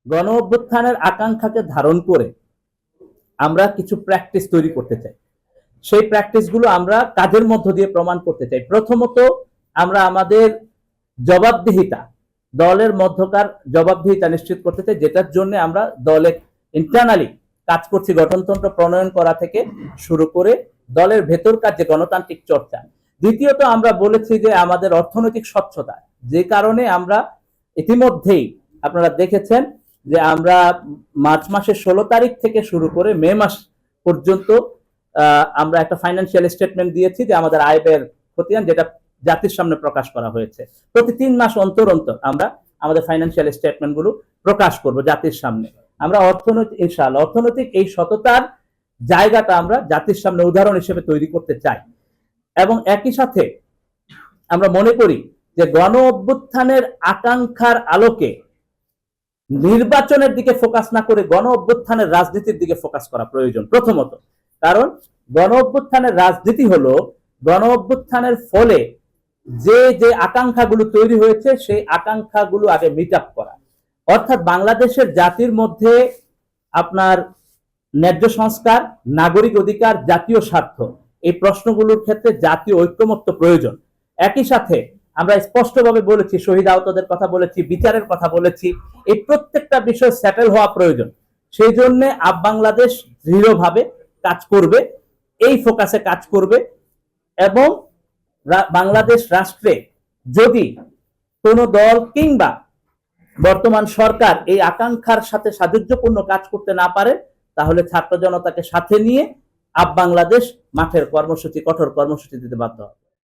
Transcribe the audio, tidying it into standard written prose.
গণ অভ্যুত্থানের আকাঙ্ক্ষাকে ধারণ করে আমরা কিছু প্র্যাকটিস তৈরি করতে চাই। সেই প্র্যাকটিসগুলো আমরা কাজের মধ্য দিয়ে প্রমাণ করতে চাই। প্রথমত, আমরা আমাদের জবাবদিহিতা, দলের মধ্যকার জবাবদিহিতা নিশ্চিত করতে চাই, যেটার জন্য আমরা দলে ইন্টারনালি কাজ করছি, গঠনতন্ত্র প্রণয়ন করা থেকে শুরু করে দলের ভেতরকার যে গণতান্ত্রিক চর্চা। দ্বিতীয়ত, আমরা বলেছি যে আমাদের অর্থনৈতিক স্বচ্ছতা, যে কারণে আমরা ইতিমধ্যেই আপনারা দেখেছেন যে আমরা মার্চ মাসের 16 তারিখ থেকে শুরু করে মে মাস পর্যন্ত আমরা একটা ফাইন্যান্সিয়াল স্টেটমেন্ট দিয়েছি যে আমাদের আয় ব্যয়ের খতিয়ান, যেটা জাতির সামনে প্রকাশ করা হয়েছে। প্রতি 3 মাস অন্তর অন্তর আমরা আমাদের ফাইন্যান্সিয়াল স্টেটমেন্ট গুলো প্রকাশ করব জাতির সামনে। আমরা অর্থনৈতিক, ইনশাআল্লাহ অর্থনৈতিক এই সততার জায়গাটা আমরা জাতির সামনে উদাহরণ হিসেবে তৈরি করতে চাই। এবং একই সাথে আমরা মনে করি যে গণ অভ্যুত্থানের আকাঙ্ক্ষার আলোকে নির্বাচনের দিকে ফোকাস না করে গণ অভ্যুত্থানের রাজনীতির দিকে ফোকাস করা প্রয়োজন প্রথমত। কারণ গণ অভ্যুত্থানের রাজনীতি হলো গণ অভ্যুত্থানের ফলে যে যে আকাঙ্ক্ষাগুলো তৈরি হয়েছে সেই আকাঙ্ক্ষাগুলো আগে মিট আপ করা। অর্থাৎ বাংলাদেশের জাতির মধ্যে আপনার ন্যায্য সংস্কার, নাগরিক অধিকার, জাতীয় স্বার্থ, এই প্রশ্নগুলোর ক্ষেত্রে জাতীয় ঐক্যমত্য প্রয়োজন। একই সাথে আমরা স্পষ্টভাবে বলেছি, শহীদ আহতদের কথা বলেছি, বিচারের কথা বলেছি, এই প্রত্যেকটা বিষয় সেটেল হওয়া প্রয়োজন। সেই জন্য আপ বাংলাদেশ দৃঢ়ভাবে কাজ করবে, এই ফোকাসে কাজ করবে। এবং বাংলাদেশ রাষ্ট্রে যদি কোনো দল কিংবা বর্তমান সরকার এই আকাঙ্ক্ষার সাথে সাযুজ্যপূর্ণ কাজ করতে না পারে, তাহলে ছাত্র জনতাকে সাথে নিয়ে আপ বাংলাদেশ মাঠের কর্মসূচি, কঠোর কর্মসূচি দিতে বাধ্য হবে।